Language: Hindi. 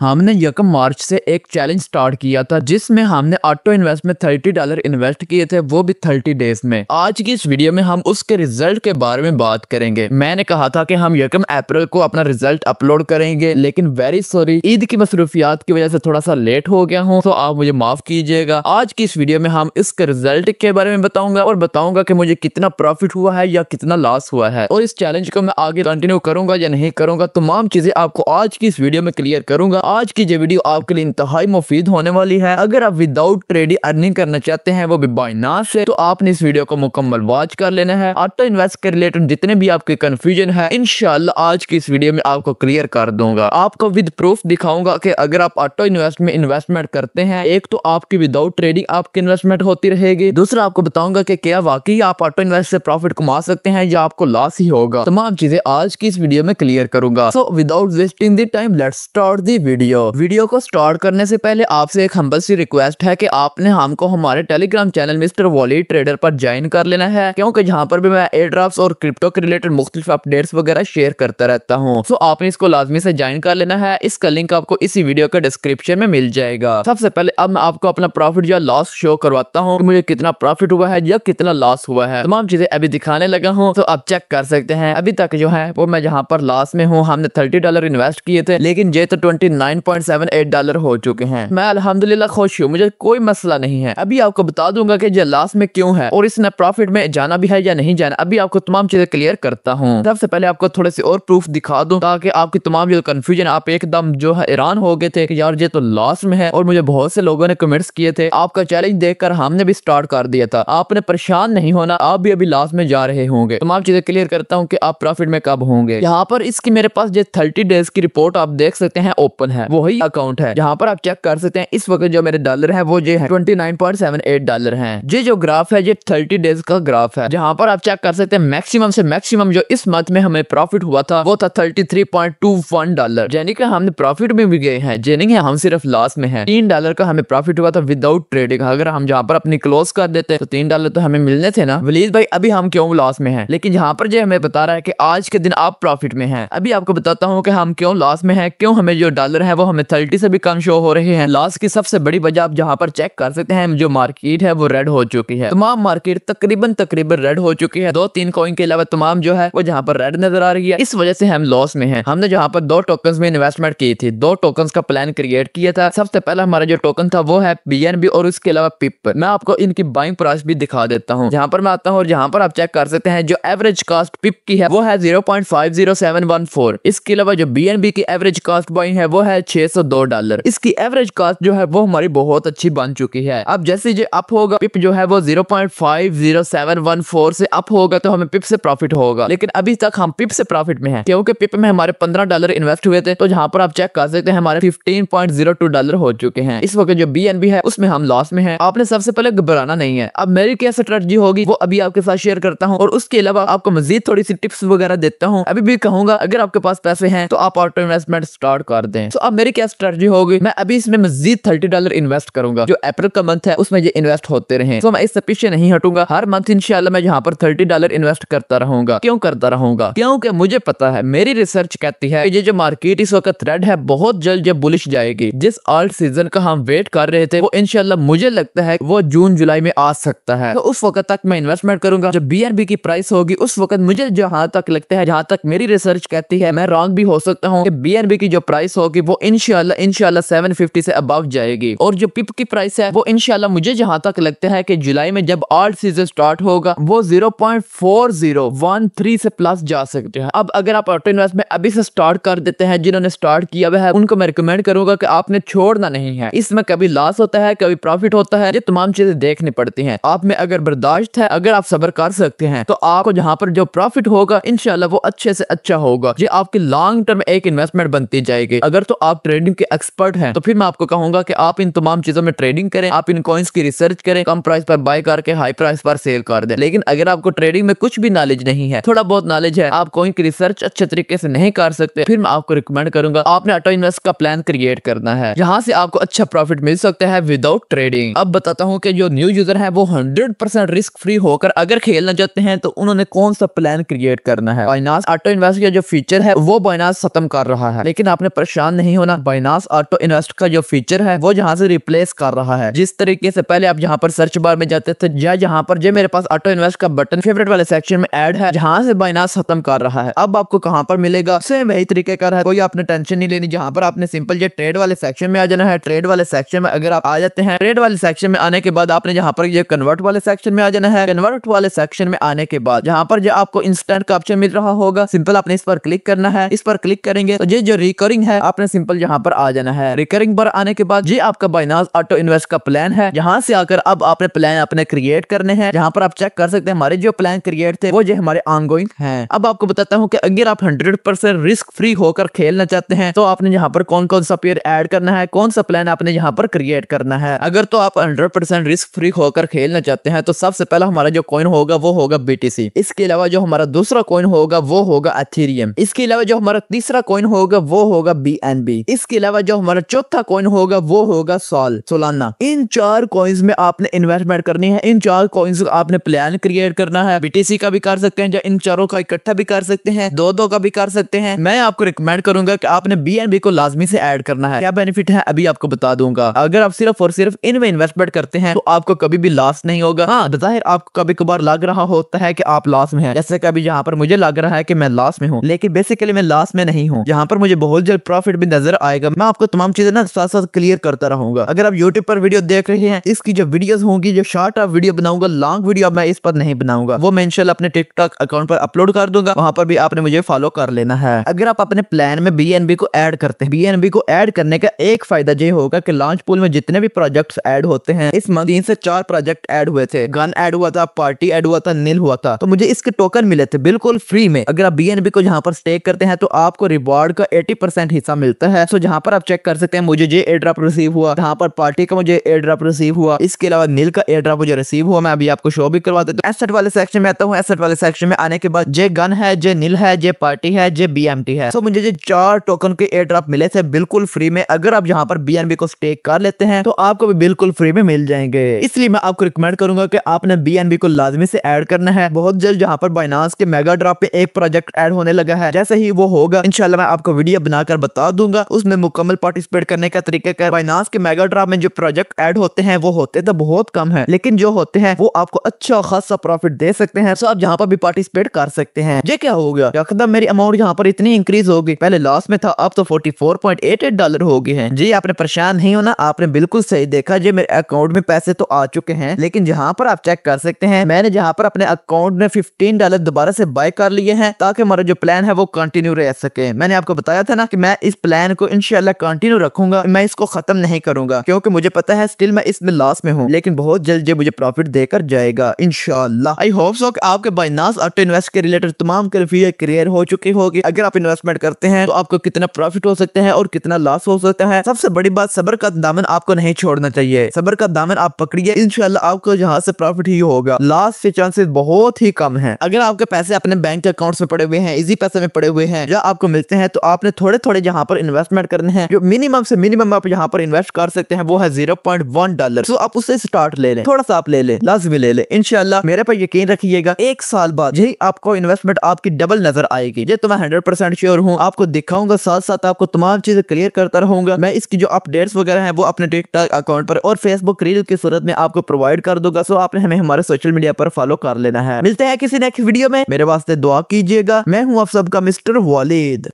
हमने 1 मार्च से एक चैलेंज स्टार्ट किया था जिसमें हमने ऑटो इन्वेस्ट में $30 इन्वेस्ट किए थे, वो भी 30 डेज में। आज की इस वीडियो में हम उसके रिजल्ट के बारे में बात करेंगे। मैंने कहा था कि हम 1 अप्रैल को अपना रिजल्ट अपलोड करेंगे, लेकिन वेरी सॉरी, ईद की मसरूफियात की वजह से थोड़ा सा लेट हो गया हूँ, तो आप मुझे माफ कीजिएगा। आज की इस वीडियो में हम इसके रिजल्ट के बारे में बताऊंगा और बताऊंगा कि मुझे कितना प्रॉफिट हुआ है या कितना लॉस हुआ है, और इस चैलेंज को मैं आगे कंटिन्यू करूंगा या नहीं करूंगा, तमाम चीजें आपको आज की इस वीडियो में क्लियर करूंगा। आज की ये वीडियो आपके लिए इंतहाई मुफीद होने वाली है। अगर आप विदाउट ट्रेडिंग अर्निंग करना चाहते हैं, वो भी बाइनांस से, तो आपने इस वीडियो को मुकम्मल वॉच कर लेना है। ऑटो इन्वेस्ट के रिलेटेड जितने भी आपके कंफ्यूजन है, इंशाल्लाह आज की इस वीडियो में आपको क्लियर कर दूंगा। आपको विद प्रूफ दिखाऊंगा कि अगर आप ऑटो इन्वेस्ट में इन्वेस्टमेंट करते हैं, एक तो आपकी विदाउट ट्रेडिंग आपकी इन्वेस्टमेंट होती रहेगी, दूसरा आपको बताऊंगा कि क्या वाकई आप ऑटो इन्वेस्ट से प्रॉफिट कमा सकते हैं या आपको लॉस ही होगा। तमाम चीजें आज की इस वीडियो में क्लियर करूंगा। So without wasting the time, let's start the video को स्टार्ट करने से पहले आपसे एक हम्बल सी रिक्वेस्ट है कि आपने हमको हमारे Telegram channel mister wallet trader पर ज्वाइन कर लेना है, क्योंकि जहां पर भी मैं एयर ड्रॉप्स और क्रिप्टो के रिलेटेड मुख्तलिफ अपडेट्स वगैरह शेयर करता रहता हूं। सो आपने इसको लाजमी से ज्वाइन कर लेना है। इसका लिंक आपको इसी वीडियो के डिस्क्रिप्शन में मिल जाएगा। सबसे पहले अब मैं आपको अपना प्रॉफिट या लॉस शो करवाता हूँ, मुझे कितना प्रॉफिट हुआ है या कितना लॉस हुआ है। तमाम चीजें अभी दिखाने लगा हूँ, तो आप चेक कर सकते हैं। अभी तक जो है वो मैं जहाँ पर लॉस में हूँ, हमने $30 इन्वेस्ट किए थे, लेकिन ये तो $29.78 हो चुके हैं। मैं अल्हम्दुलिल्लाह खुश हूँ, मुझे कोई मसला नहीं है। अभी आपको बता दूंगा कि ये लॉस में क्यों है और इसने प्रॉफिट में जाना भी है या नहीं जाना। अभी आपको तमाम चीजें क्लियर करता हूँ। सबसे पहले आपको थोड़े से और प्रूफ दिखा दूं, ताकि आपकी तमाम जो कंफ्यूजन, आप एकदम जो है हैरान हो गए थे कि यार ये तो लॉस में है, और मुझे बहुत से लोगों ने कमेंट्स किए थे। आपका चैलेंज देखकर हमने भी स्टार्ट कर दिया था। आपने परेशान नहीं होना, आप भी अभी लॉस में जा रहे होंगे। तमाम चीजें क्लियर करता हूँ कि आप प्रॉफिट में कब होंगे। यहाँ पर इसकी मेरे पास जो 30 डेज की रिपोर्ट आप देख सकते हैं ओपन है, वही अकाउंट है जहाँ पर आप चेक कर सकते हैं। इस वक्त जो मेरे डॉलर है वो ये है $29.78 है। ये जो ग्राफ है ये 30 डेज का ग्राफ है, जहाँ पर आप चेक कर सकते हैं मैक्सिमम से मैक्सिमम जो इस मंथ में हमें प्रॉफिट हुआ था वो था $33.21, यानी कि हमने प्रॉफिट में भी गए हैं, ये नहीं है हम सिर्फ लॉस में है। $3 का हमें प्रॉफिट हुआ था विदाउट ट्रेडिंग। अगर हम जहाँ पर अपनी क्लोज कर देते तो $3 तो हमें मिलने थे ना। वलीद भाई अभी हम क्यों लॉस में हैं, लेकिन यहाँ पर जो हमें बता रहा है कि आज के दिन आप प्रॉफिट में हैं। अभी आपको बताता हूँ कि हम क्यों लॉस में हैं, क्यों हमें जो डॉलर है वो हमें 30 से भी कम शो हो रहे हैं। लॉस की सबसे बड़ी वजह आप जहाँ पर चेक कर सकते हैं, जो मार्केट है वो रेड हो चुकी है। तमाम मार्केट तकरीबन रेड हो चुकी है। 2-3 कॉइन के अलावा तमाम जो है वो जहाँ पर रेड नजर आ रही है, इस वजह से हम लॉस में हैं। हमने जहाँ पर 2 टोकन्स में इन्वेस्टमेंट की थी, 2 टोकन्स का प्लान क्रिएट किया था। सबसे पहला हमारा जो टोकन था वो है BNB और उसके अलावा पिप। मैं आपको इनकी बाइंग प्राइस भी दिखा देता हूँ। जहाँ पर मैं आता हूँ और जहाँ पर आप चेक कर सकते हैं, जो एवरेज कास्ट पिप की है वो है 0.50714। इसके अलावा जो BNB की एवरेज कास्ट बाइंग है वो है $602। इसकी एवरेज कास्ट जो है वो हमारी बहुत अच्छी बन चुकी है। अब जैसे जो अप होगा, पिप जो है वो 0.50714 से अप होगा तो हमें पिप से प्रॉफिट होगा, लेकिन अभी तक हम पिप से प्रॉफिट में हैं, क्योंकि पिप में हमारे $15 इन्वेस्ट हुए थे। तो जहाँ पर आप चेक कर सकते हैं हमारे $15.02 हो चुके हैं। इस वक्त जो BNB है उसमें हम लॉस में हैं। आपने सबसे पहले घबराना नहीं है। अब मेरी क्या स्ट्रेटजी होगी वो अभी आपके साथ शेयर करता हूँ, और उसके अलावा आपको मजीद थोड़ी सी टिप्स वगैरह देता हूँ। अभी भी कहूंगा अगर आपके पास पैसे हैं तो आप ऑटो इन्वेस्टमेंट स्टार्ट कर दें। तो अब मेरी क्या स्ट्रेटजी होगी, मैं अभी इसमें मजीद $30 इन्वेस्ट करूंगा। जो अप्रैल का मंथ है उसमें ये इन्वेस्ट होते रहे, तो मैं इससे पीछे नहीं हटूंगा। हर मंथ इंशाल्लाह मैं यहाँ पर $30 इन्वेस्ट करता रहूंगा। क्यों करता रहूंगा, क्योंकि मुझे पता है, मेरी रिसर्च कहती है कि ये जो मार्केट इस वक्त रेड है बहुत जल्द ये बुलिश जाएगी। जिस ऑल्ट सीजन का हम वेट कर रहे थे वो इंशाल्लाह मुझे लगता है वो जून जुलाई में आ सकता है। तो उस वक्त तक मैं इन्वेस्टमेंट करूंगा। जब BNB की प्राइस होगी उस वक्त मुझे जहां तक लगता है, जहां तक मेरी रिसर्च कहती है, मैं रॉन्ग भी हो सकता हूँ, कि BNB की जो प्राइस होगी वो इंशाल्लाह 750 से अबव जाएगी। और जो पिप की प्राइस है वो इंशाल्लाह मुझे जहां तक लगता है कि जुलाई में जब ऑल्ट सीजन स्टार्ट होगा वो 0.4013 से प्लस जा सकते हैं। अब अगर आप ऑटो इन्वेस्ट में अभी से स्टार्ट कर देते हैं, जिन्होंने स्टार्ट किया हुआ है उनको मैं रिकमेंड करूंगा कि आपने छोड़ना नहीं है। इसमें कभी लॉस होता है, कभी प्रॉफिट होता है, ये तमाम चीजें देखनी पड़ती हैं। आप में अगर बर्दाश्त है, अगर आप सब्र कर सकते हैं, तो आपको जहां पर जो प्रॉफिट होगा इंशाल्लाह वो अच्छे से अच्छा होगा। ये आपकी लॉन्ग टर्म एक इन्वेस्टमेंट बनती जाएगी। अगर तो आप ट्रेडिंग के एक्सपर्ट हैं तो फिर मैं आपको कहूंगा कि आप इन तमाम चीजों में ट्रेडिंग करें, आप इन कॉइंस की रिसर्च करें, कम प्राइस पर बाय करके हाई प्राइस पर सेल कर दें। लेकिन अगर आपको ट्रेडिंग में कुछ भी नॉलेज नहीं है, थोड़ा बहुत नॉलेज है, आप कॉइन की रिसर्च अच्छे तरीके से नहीं कर सकते, फिर मैं आपको रिकमेंड करूंगा आपने ऑटो इन्वेस्ट का प्लान क्रिएट करना है, जहां से आपको अच्छा प्रॉफिट मिल सकता है विदाउट ट्रेडिंग। अब बताता हूं कि जो न्यू यूजर है वो 100% रिस्क फ्री होकर अगर खेलना चाहते हैं तो उन्होंने कौन सा प्लान क्रिएट करना है। बाइनांस ऑटो इन्वेस्ट का जो फीचर है वो बाइनांस खत्म कर रहा है, लेकिन आपने परेशान नहीं नहीं होना, बाइनांस ऑटो इन्वेस्ट का जो फीचर है वो जहाँ से रिप्लेस कर रहा है। जिस तरीके से पहले आप जहाँ पर सर्च बार में जाते थे या जहाँ पर जो मेरे पास ऑटो इन्वेस्ट का बटन फेवरेट वाले सेक्शन में ऐड है, जहाँ से बाइनांस खत्म कर रहा है, अब आपको कहाँ पर मिलेगा, सेम वही तरीके का है। कोई आपने टेंशन नहीं लेनी। जहाँ पर आपने सिंपल जो ट्रेड वाले सेक्शन में आ जाना है, ट्रेड वाले सेक्शन में अगर आप आ जाते हैं, ट्रेड वाले सेक्शन में आने के बाद आपने जहाँ पर ये कन्वर्ट वाले सेक्शन में आ जाना है। कन्वर्ट वाले सेक्शन में आने के बाद जहाँ पर जो आपको इंस्टेंट का ऑप्शन मिल रहा होगा, सिंपल आपने इस पर क्लिक करना है। इस पर क्लिक करेंगे तो ये जो रिकरिंग है आपने सिंपल यहाँ पर आ जाना है। रिकरिंग पर आने के बाद ये आपका बाइनांस ऑटो इन्वेस्ट का प्लान है। यहाँ से आकर अब आपने प्लान अपने क्रिएट करने हैं। जहाँ पर आप चेक कर सकते हैं हमारे जो प्लान क्रिएट थे वो जो हमारे ऑनगोइंग हैं। अब आपको बताता हूँ कि अगर आप 100% रिस्क फ्री होकर खेलना चाहते हैं तो आपने यहाँ पर कौन कौन सा पेयर ऐड करना है, कौन सा प्लान आपने यहाँ पर क्रिएट करना है। अगर तो आप 100% रिस्क फ्री होकर खेलना चाहते हैं तो सबसे पहला हमारा जो कॉइन होगा वो होगा BTC। इसके अलावा जो हमारा दूसरा कॉइन होगा वो होगा एथेरियम। इसके अलावा जो हमारा तीसरा कॉइन होगा वो होगा BNB। इसके अलावा जो हमारा चौथा कॉइन होगा वो होगा सोलाना। इन 4 कॉइन्स में आपने इन्वेस्टमेंट करनी है। इन 4 कॉइन्स का आपने प्लान क्रिएट करना है। BTC का भी कर सकते हैं या इन चारों का इकट्ठा भी कर सकते हैं, दो का भी कर सकते हैं। मैं आपको रिकमेंड करूंगा कि आपने BNB को लाजमी से ऐड करना है। क्या बेनिफिट है अभी आपको बता दूंगा। अगर आप सिर्फ और सिर्फ इनमें इन्वेस्टमेंट करते हैं तो आपको कभी भी लॉस नहीं होगा। हाँ, जाहिर आपको कभी कभार लग रहा होता है कि आप लॉस में हैं, जैसे कभी यहाँ पर मुझे लग रहा है कि मैं लॉस में हूँ, लेकिन बेसिकली मैं लॉस में नहीं हूँ। यहाँ पर मुझे बहुत जल्द प्रॉफिट भी नजर आएगा। मैं आपको तमाम चीजें ना साथ साथ क्लियर करता रहूंगा। अगर आप यूट्यूब पर वीडियो देख रहे हैं, इसकी जो वीडियोस होंगी, जो शॉर्ट ऑफ वीडियो बनाऊंगा, लॉन्ग वीडियो मैं इस पर नहीं बनाऊंगा, वो मैं इंशाल्लाह अपने टिकटॉक अकाउंट पर अपलोड कर दूंगा। वहां पर भी आपने मुझे फॉलो कर लेना है। अगर आप अपने प्लान में BNB को ऐड करते हैं, BNB को ऐड करने का एक फायदा ये होगा कि लॉन्च पूल में जितने भी प्रोजेक्ट्स ऐड होते हैं, इस मंथ 3 से 4 प्रोजेक्ट ऐड हुए थे। गन ऐड हुआ था, पार्टी ऐड हुआ था, नील हुआ था, तो मुझे इसके टोकन मिले थे बिल्कुल फ्री में। अगर आप BNB को जहां पर स्टेक करते हैं तो आपको रिवॉर्ड का 80% हिस्सा मिलता है। सो जहां पर आप चेक कर सकते हैं मुझे ये एयर ड्रॉप रिसीव हुआ, जहां पर पार्टी का मुझे एयर ड्रॉप रिसीव हुआ, इसके अलावा नील का एयर ड्रॉप मुझे रिसीव हुआ। मैं अभी आपको शो भी करवा देता हूं। एसेट वाले सेक्शन में आता हूं। एसेट वाले सेक्शन में आने के बाद जे गन है, जे नील है, जे पार्टी है, जे BMT है। सो मुझे ये 4 टोकन के एयर ड्रॉप मिले थे बिल्कुल फ्री में। अगर आप यहाँ पर BNB को स्टेक कर लेते हैं तो आपको भी बिल्कुल फ्री में मिल जाएंगे। इसलिए मैं आपको रिकमेंड करूंगा कि आपने BNB को लाजमी से ऐड करना है। बहुत जल्द जहाँ पर बाइनांस के मेगा ड्रॉप पे एक प्रोजेक्ट ऐड होने लगा है, जैसे ही वो होगा इंशाल्लाह मैं आपको वीडियो बनाकर बता दूंगा। उसमें मुकम्मल पार्टिसिपेट करने का तरीका क्या है। बाइनांस के मेगा ड्रॉप में जो प्रोजेक्ट ऐड होते हैं वो होते तो बहुत कम है, लेकिन जो होते हैं वो आपको अच्छा खासा प्रॉफिट दे सकते हैं। सो आप जहाँ पर भी पार्टिसिपेट कर सकते हैं। ये क्या हो गया, यकदम मेरी अमाउंट यहाँ पर इतनी इंक्रीज हो गई। पहले लॉस में था, अब तो $44.88 हो गए हैं। जी आपने परेशान नहीं होना, आपने बिल्कुल सही देखा। जी मेरे अकाउंट में पैसे तो आ चुके हैं, लेकिन जहाँ पर आप चेक कर सकते हैं मैंने जहाँ पर अपने अकाउंट में $15 दोबारा से बाय कर लिए हैं ताकि हमारा जो प्लान है वो कंटिन्यू रह सके। मैंने आपको बताया था ना कि मैं इस प्लान को इंशाल्लाह कंटिन्यू रखूंगा, मैं इसको खत्म नहीं करूंगा, क्योंकि मुझे पता है स्टिल मैं इसमें लॉस में हूँ, लेकिन बहुत जल्द ये मुझे प्रॉफिट देकर जाएगा इंशाल्लाह। आई होप सो कि आपके बाइनांस ऑटो इन्वेस्ट के रिलेटेड तमाम कैफियत क्लियर हो चुकी होगी। अगर आप इन्वेस्टमेंट करते हैं तो आपको कितना प्रॉफिट हो सकता है और कितना लॉस हो सकता है। सबसे बड़ी बात, सब्र का दामन आपको नहीं छोड़ना चाहिए। सब्र का दामन आप पकड़िए, इंशाल्लाह आपको यहाँ से प्रॉफिट ही होगा। लॉस के चांसेस बहुत ही कम है। अगर आपके पैसे अपने बैंक अकाउंट्स में पड़े हुए हैं, इजी पैसे में पड़े हुए हैं, या आपको मिलते हैं, तो आपने थोड़े थोड़े यहाँ पर इन्वेस्टमेंट करने हैं। जो मिनिमम से मिनिमम आप यहाँ पर इन्वेस्ट कर सकते हैं वो है $0.1। तो आप उससे स्टार्ट ले लें, थोड़ा सा आप ले लें, लाजमी ले लें। इंशाल्लाह मेरे पर यकीन रखिएगा, 1 साल बाद यही आपको इन्वेस्टमेंट आपकी डबल नजर आएगी। ये तो मैं 100% श्योर हूँ। आपको दिखाऊंगा, साथ साथ आपको तमाम चीजें क्लियर करता रहूंगा। मैं इसकी जो अपडेट्स वगैरह हैं वो अपने टिकटॉक अकाउंट पर और फेसबुक रील की सूरत में आपको प्रोवाइड कर दूंगा। सो आपने हमें हमारे सोशल मीडिया पर फॉलो कर लेना है। मिलते हैं किसी नेक्स्ट वीडियो में, मेरे वास्ते दुआ कीजिएगा। मैं हूँ आप सबका मिस्टर वालिद।